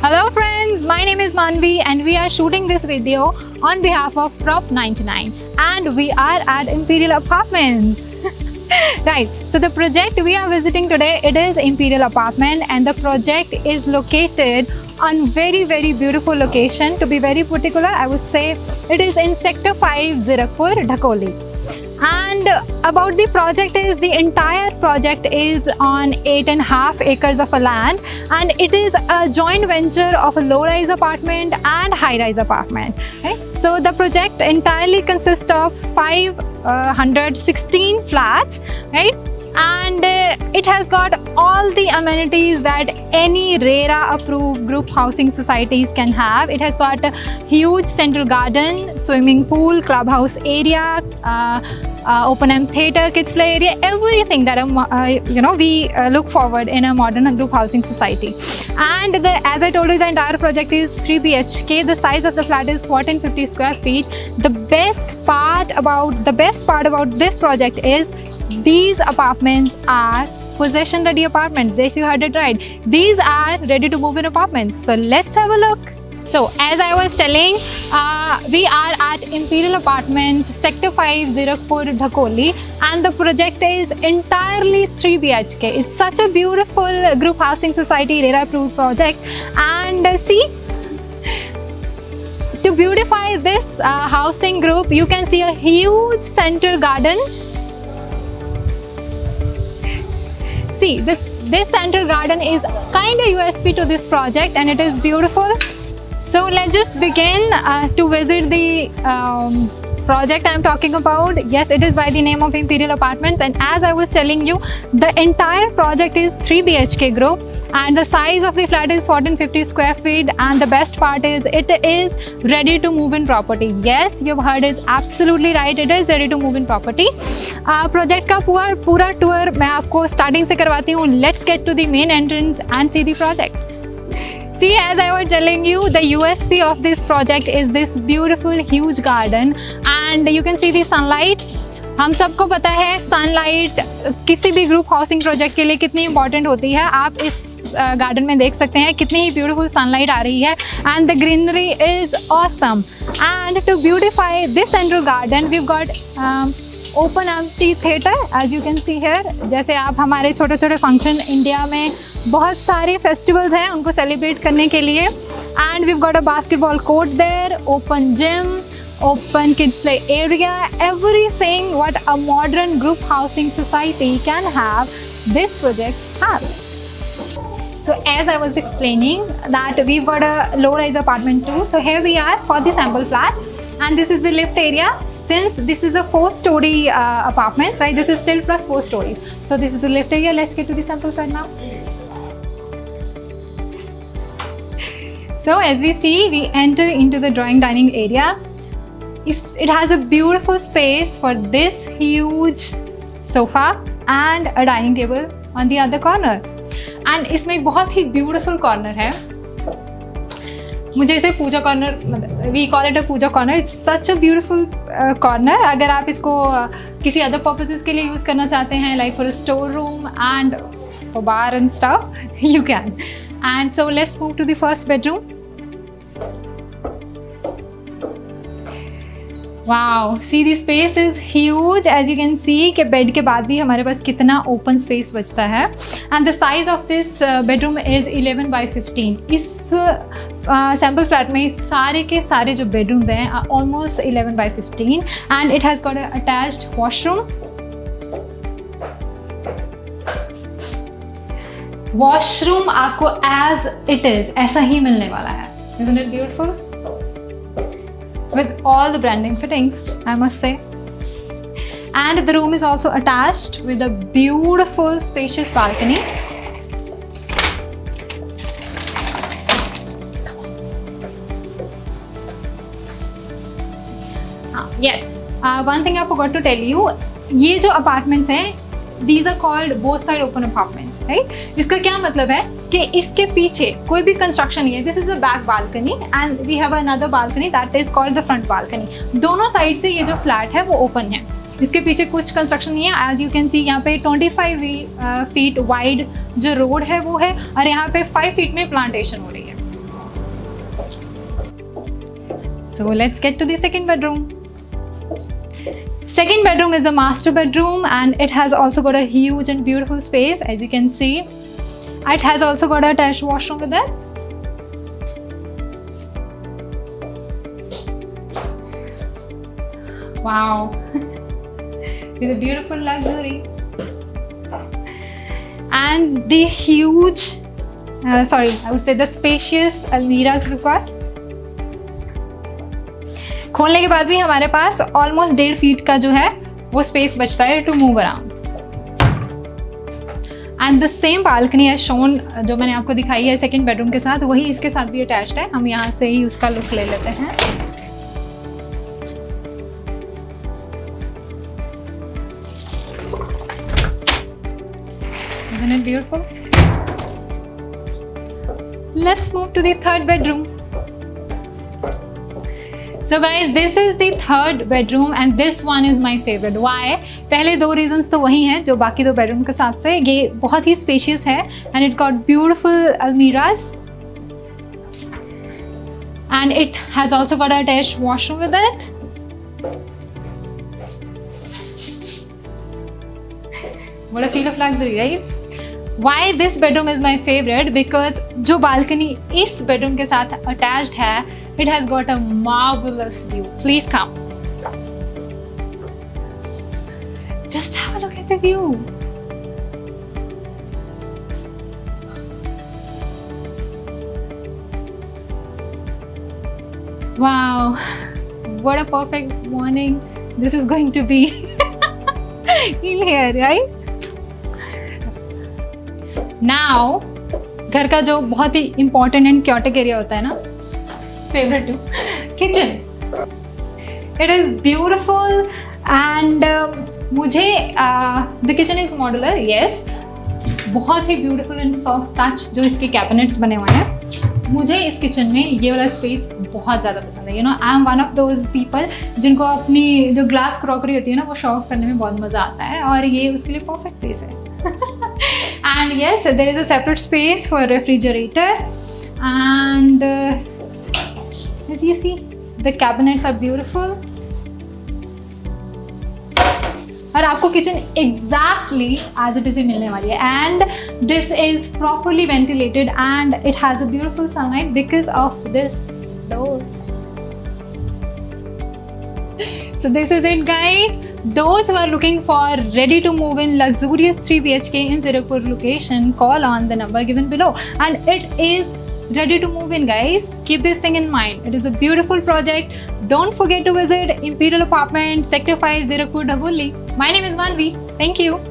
Hello friends, my name is Manvi and we are shooting this video on behalf of Prop 99 and we are at Imperial Apartments. Right, so the project we are visiting today, it is Imperial Apartment and the project is located on very beautiful location. To be very particular, I would say it is in Sector 5, Zirakpur, Dhakoli. And about the project is, the entire project is on 8.5 acres of a land and it is a joint venture of a low-rise apartment and high-rise apartment. Right? So the project entirely consists of 516 flats, right? And it has got all the amenities that any RERA approved group housing societies can have. It has got a huge central garden, swimming pool, clubhouse area, open M theatre, kids play area, everything that we look forward in a modern group housing society. And as I told you, the entire project is 3 BHK. The size of the flat is 1450 square feet. The best part about this project is these apartments are possession ready apartments. Yes, you heard it right. These are ready to move in apartments. So let's have a look. So as I was telling, we are at Imperial Apartments, Sector 5, Zirakpur, Dhakoli, and the project is entirely 3 BHK. It's such a beautiful group housing society RERA approved project. And see, to beautify this housing group, you can see a huge central garden. See, this central garden is kind of USP to this project and it is beautiful. So let's just begin to visit the project I'm talking about. Yes, it is by the name of Imperial Apartments, and as I was telling you, the entire project is 3 BHK group and the size of the flat is 1450 square feet, and the best part is it is ready to move in property. Yes, you've heard it absolutely right, it is ready to move in property. Project का पूरा tour मैं आपको starting से करवाती हूँ. Let's get to the main entrance and see the project. See, as I was telling you, the USP of this project is this beautiful huge garden and you can see the sunlight. हम सबको पता है sunlight किसी भी group housing project के लिए कितनी important होती है. आप इस गार्डन में देख सकते हैं कितनी ही ब्यूटीफुल सनलाइट आ रही है and the greenery is awesome. And to beautify this central garden we have got open empty theatre as you can see here. जैसे आप हमारे छोटे छोटे फंक्शन इंडिया में बहुत सारे फेस्टिवल्स हैं उनको सेलिब्रेट करने के लिए. And we have got a basketball court there, open gym, open kids play area, everything what a modern group housing society can have, this project has. So as I was explaining that we've got a low-rise apartment too. So here we are for the sample flat and this is the lift area. Since this is a 4-story apartments, right? This is still plus 4 stories. So this is the lift area. Let's get to the sample flat now. So as we see, we enter into the drawing dining area. It has a beautiful space for this huge sofa and a dining table on the other corner. And इसमें एक बहुत ही beautiful corner है. मुझे इसे पूजा corner, we call it a Puja corner. It's such a beautiful corner. अगर आप इसको किसी other purposes के लिए use करना चाहते हैं, like for a store room and for bar and stuff, you can. And so let's move to the first bedroom. Wow, see the space is huge. As you can see कि bed के बाद भी हमारे पास कितना open space बचता है. And the size of this bedroom is 11 by 15. इस sample flat में सारे के सारे जो bedrooms हैं almost 11 by 15 and it has got a attached washroom. Washroom आपको as it is ऐसा ही मिलने वाला है. Isn't it beautiful? With all the branding fittings, I must say. And the room is also attached with a beautiful spacious balcony. Yes, one thing I forgot to tell you, ये जो apartments हैं, these are called both side open apartments, right? इसका क्या मतलब है कि इसके पीछे कोई भी कंस्ट्रक्शन नहीं है. This is a back balcony and we have another balcony that is called the front balcony. दोनों साइड से ये जो फ्लैट है वो ओपन है. इसके पीछे कुछ कंस्ट्रक्शन नहीं है. एज यू कैन सी यहाँ पे 25 फीट वाइड जो रोड है वो है और यहाँ पे 5 फीट में प्लांटेशन हो रही है. So let's get to the second bedroom. Second bedroom is a master bedroom and it has also got a huge and beautiful space, as you can see. It has also got a attached washroom with it. Wow. With a beautiful luxury. And the huge, I would say the spacious almiras we've got. खोलने के बाद भी हमारे पास almost 1.5 feet का जो है वो space बचता है to move around. And the same balcony है शोन जो मैंने आपको दिखाई है सेकंड बेडरूम के साथ, वही इसके साथ भी अटैच्ड है. हम यहाँ से ही उसका लुक ले लेते हैं. Isn't it beautiful? Let's move to the third bedroom. So guys, this is the third bedroom and this one is my favorite. Why? पहले 2 reasons तो वही हैं जो बाकी 2 bedroom के साथ थे. ये बहुत ही spacious है and it got beautiful almiras and it has also got an attached washroom with it. What a feel of luxury, right? Why this bedroom is my favorite? Because जो balcony इस bedroom के साथ attached है, it has got a marvelous view. Please come. Just have a look at the view. Wow, what a perfect morning this is going to be in here, right? Now, घर का जो बहुत ही important and chaotic area होता है ना, favorite too, kitchen. It is beautiful and मुझे the kitchen is modular, yes. बहुत ही beautiful and soft touch जो इसके cabinets बने हुए हैं. मुझे इस किचन में ये वाला स्पेस बहुत ज़्यादा पसंद है. I am one of those people जिनको अपनी जो ग्लास क्रॉकरी होती है ना वो शो ऑफ करने में बहुत मज़ा आता है और ये उसके लिए परफेक्ट प्लेस है. And yes there is a separate space for refrigerator and as you see the cabinets are beautiful. और आपको kitchen exactly as it is ही मिलने वाली है and this is properly ventilated and it has a beautiful sunlight because of this door. So this is it, guys. Those who are looking for ready to move in luxurious 3 BHK in Zirakpur location, call on the number given below and it is ready to move in, guys. Keep this thing in mind. It is a beautiful project. Don't forget to visit Imperial Apartment, Sector 5, Zirakpur, Daggoli. My name is Manvi. Thank you.